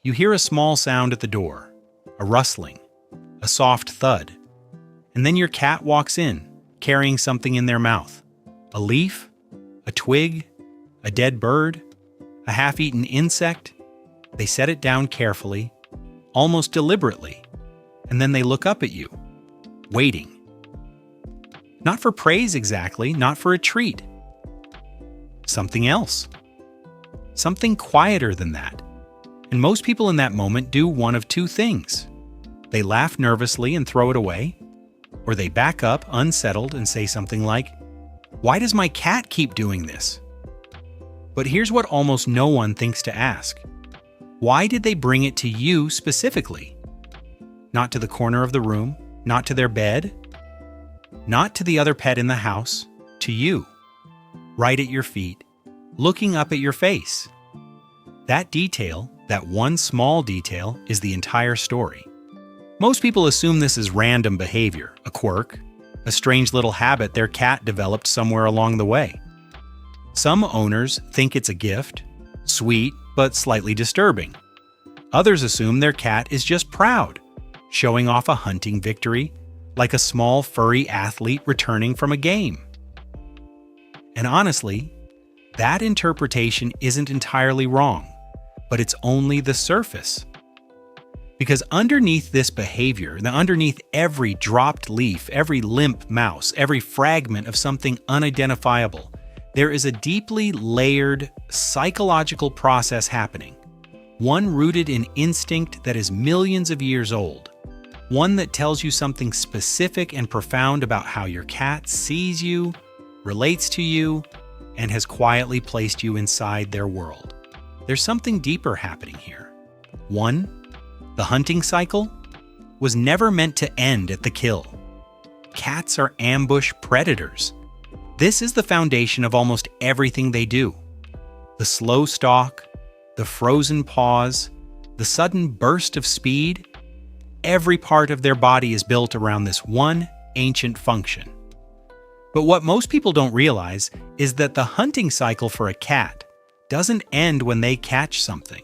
You hear a small sound at the door, a rustling, a soft thud, and then your cat walks in, carrying something in their mouth. A leaf, a twig, a dead bird, a half-eaten insect. They set it down carefully, almost deliberately, and then they look up at you, waiting. Not for praise exactly, not for a treat. Something else. Something quieter than that. And most people in that moment do one of two things. They laugh nervously and throw it away, or they back up unsettled and say something like, "Why does my cat keep doing this?" But here's what almost no one thinks to ask. Why did they bring it to you specifically? Not to the corner of the room, not to their bed, not to the other pet in the house, to you, right at your feet, looking up at your face. That detail, that one small detail, is the entire story. Most people assume this is random behavior, a quirk, a strange little habit their cat developed somewhere along the way. Some owners think it's a gift, sweet but slightly disturbing. Others assume their cat is just proud, showing off a hunting victory, like a small furry athlete returning from a game. And honestly, that interpretation isn't entirely wrong, but it's only the surface. Because underneath this behavior, underneath every dropped leaf, every limp mouse, every fragment of something unidentifiable, there is a deeply layered psychological process happening, one rooted in instinct that is millions of years old, one that tells you something specific and profound about how your cat sees you, relates to you, and has quietly placed you inside their world. There's something deeper happening here. One, the hunting cycle was never meant to end at the kill. Cats are ambush predators. This is the foundation of almost everything they do. The slow stalk, the frozen pause, the sudden burst of speed, every part of their body is built around this one ancient function. But what most people don't realize is that the hunting cycle for a cat doesn't end when they catch something.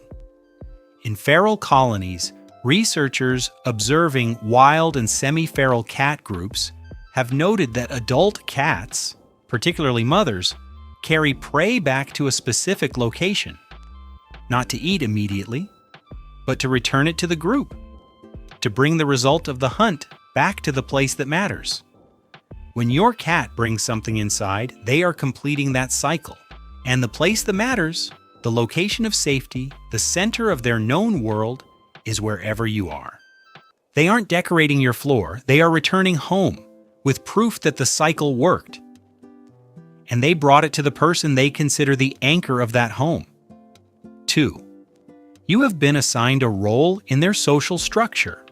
In feral colonies, researchers observing wild and semi-feral cat groups have noted that adult cats, particularly mothers, carry prey back to a specific location, not to eat immediately, but to return it to the group, to bring the result of the hunt back to the place that matters. When your cat brings something inside, they are completing that cycle, and the place that matters, the location of safety, the center of their known world, is wherever you are. They aren't decorating your floor, they are returning home with proof that the cycle worked. And they brought it to the person they consider the anchor of that home. 2. You have been assigned a role in their social structure.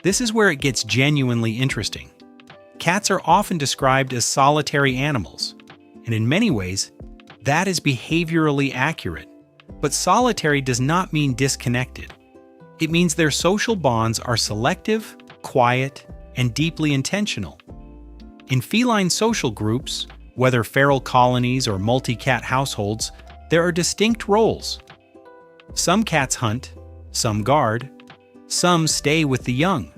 This is where it gets genuinely interesting. Cats are often described as solitary animals, and in many ways, that is behaviorally accurate. But solitary does not mean disconnected. It means their social bonds are selective, quiet, and deeply intentional. In feline social groups, whether feral colonies or multi-cat households, there are distinct roles. Some cats hunt, some guard, some stay with the young.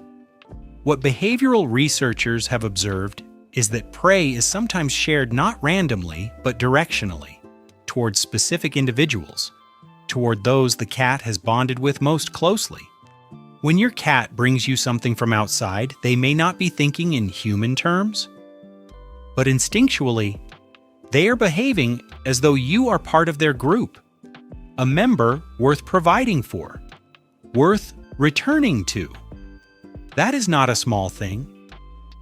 What behavioral researchers have observed is that prey is sometimes shared not randomly, but directionally, toward specific individuals, toward those the cat has bonded with most closely. When your cat brings you something from outside, they may not be thinking in human terms, but instinctually, they are behaving as though you are part of their group, a member worth providing for, worth returning to. That is not a small thing.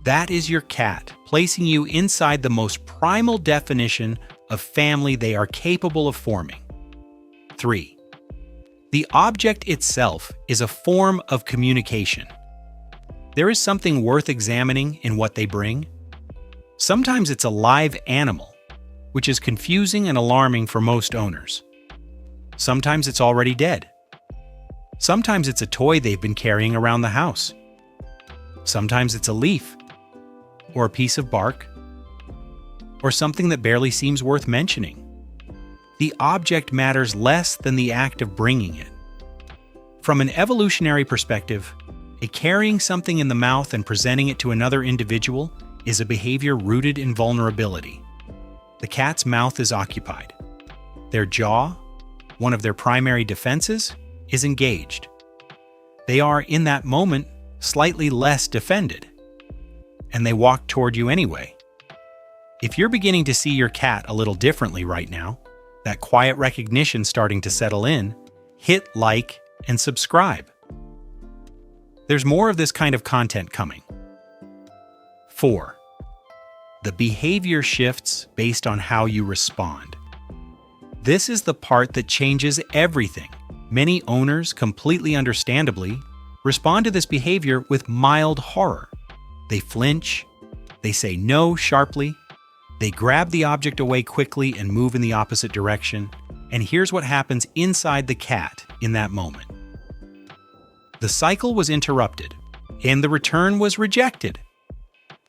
That is your cat, placing you inside the most primal definition of family they are capable of forming. 3. The object itself is a form of communication. There is something worth examining in what they bring. Sometimes it's a live animal, which is confusing and alarming for most owners. Sometimes it's already dead. Sometimes it's a toy they've been carrying around the house. Sometimes it's a leaf, or a piece of bark, or something that barely seems worth mentioning. The object matters less than the act of bringing it. From an evolutionary perspective, carrying something in the mouth and presenting it to another individual is a behavior rooted in vulnerability. The cat's mouth is occupied. Their jaw, one of their primary defenses, is engaged. They are, in that moment, slightly less defended, and they walk toward you anyway. If you're beginning to see your cat a little differently right now, that quiet recognition starting to settle in, hit like and subscribe. There's more of this kind of content coming. 4. The behavior shifts based on how you respond. This is the part that changes everything. Many owners, completely understandably, respond to this behavior with mild horror. They flinch, they say no sharply, they grab the object away quickly and move in the opposite direction, and here's what happens inside the cat in that moment. The cycle was interrupted, and the return was rejected.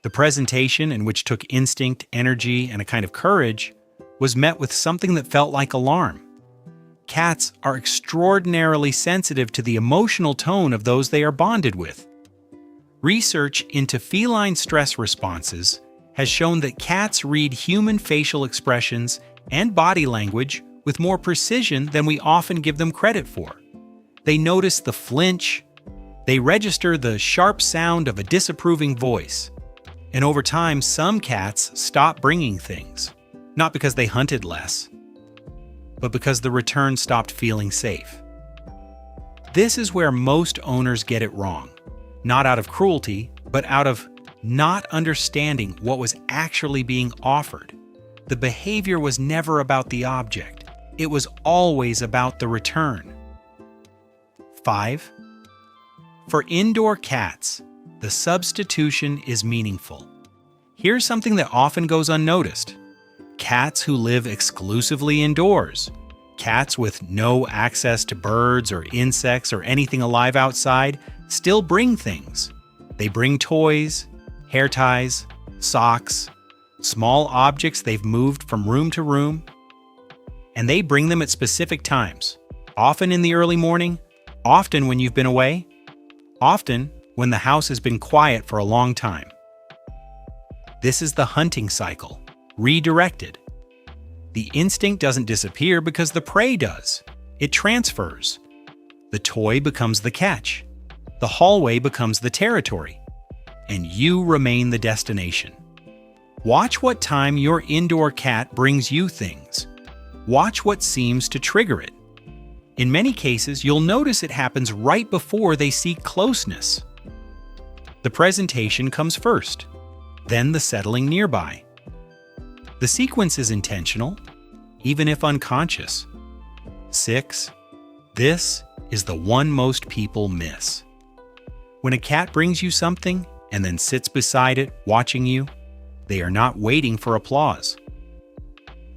The presentation, in which took instinct, energy, and a kind of courage, was met with something that felt like alarm. Cats are extraordinarily sensitive to the emotional tone of those they are bonded with. Research into feline stress responses has shown that cats read human facial expressions and body language with more precision than we often give them credit for. They notice the flinch, they register the sharp sound of a disapproving voice, and over time some cats stop bringing things, not because they hunted less, but because the return stopped feeling safe. This is where most owners get it wrong, not out of cruelty, but out of not understanding what was actually being offered. The behavior was never about the object. It was always about the return. 5. For indoor cats, the substitution is meaningful. Here's something that often goes unnoticed. Cats who live exclusively indoors, cats with no access to birds or insects or anything alive outside, still bring things. They bring toys, hair ties, socks, small objects they've moved from room to room, and they bring them at specific times, often in the early morning, often when you've been away, often when the house has been quiet for a long time. This is the hunting cycle, redirected. The instinct doesn't disappear because the prey does. It transfers. The toy becomes the catch. The hallway becomes the territory. And you remain the destination. Watch what time your indoor cat brings you things. Watch what seems to trigger it. In many cases, you'll notice it happens right before they seek closeness. The presentation comes first, then the settling nearby. The sequence is intentional, even if unconscious. 6. This is the one most people miss. When a cat brings you something and then sits beside it, watching you, they are not waiting for applause.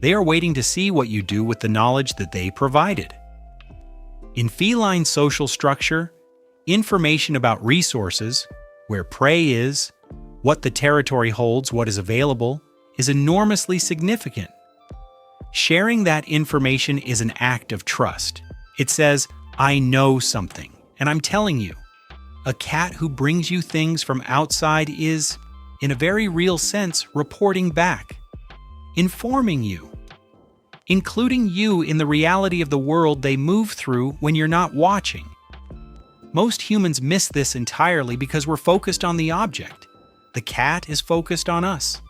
They are waiting to see what you do with the knowledge that they provided. In feline social structure, information about resources, where prey is, what the territory holds, what is available, is enormously significant. Sharing that information is an act of trust. It says, I know something, and I'm telling you. A cat who brings you things from outside is, in a very real sense, reporting back, informing you, including you in the reality of the world they move through when you're not watching. Most humans miss this entirely because we're focused on the object. The cat is focused on us.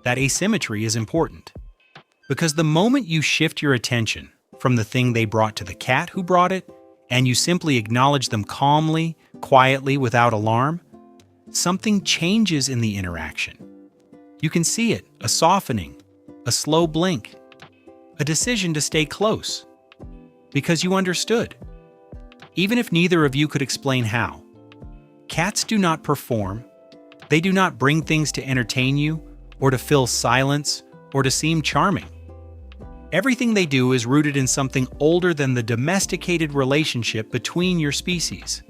That asymmetry is important. Because the moment you shift your attention from the thing they brought to the cat who brought it, and you simply acknowledge them calmly, quietly, without alarm, something changes in the interaction. You can see it, a softening, a slow blink, a decision to stay close, because you understood, even if neither of you could explain how. Cats do not perform. They do not bring things to entertain you, or to fill silence, or to seem charming. Everything they do is rooted in something older than the domesticated relationship between your species,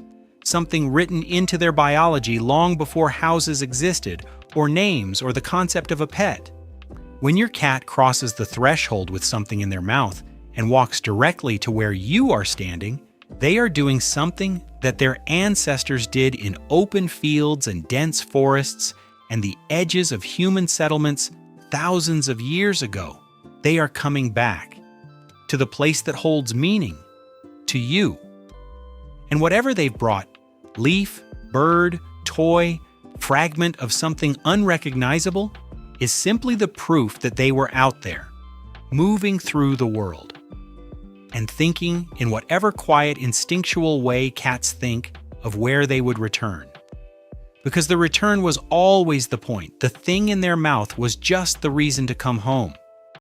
something written into their biology long before houses existed, or names, or the concept of a pet. When your cat crosses the threshold with something in their mouth and walks directly to where you are standing, They are doing something that their ancestors did in open fields and dense forests and the edges of human settlements thousands of years ago. They are coming back to the place that holds meaning, to you. And whatever they've brought, leaf, bird, toy, fragment of something unrecognizable, is simply the proof that they were out there, moving through the world, and thinking in whatever quiet, instinctual way cats think of where they would return. Because the return was always the point. The thing in their mouth was just the reason to come home.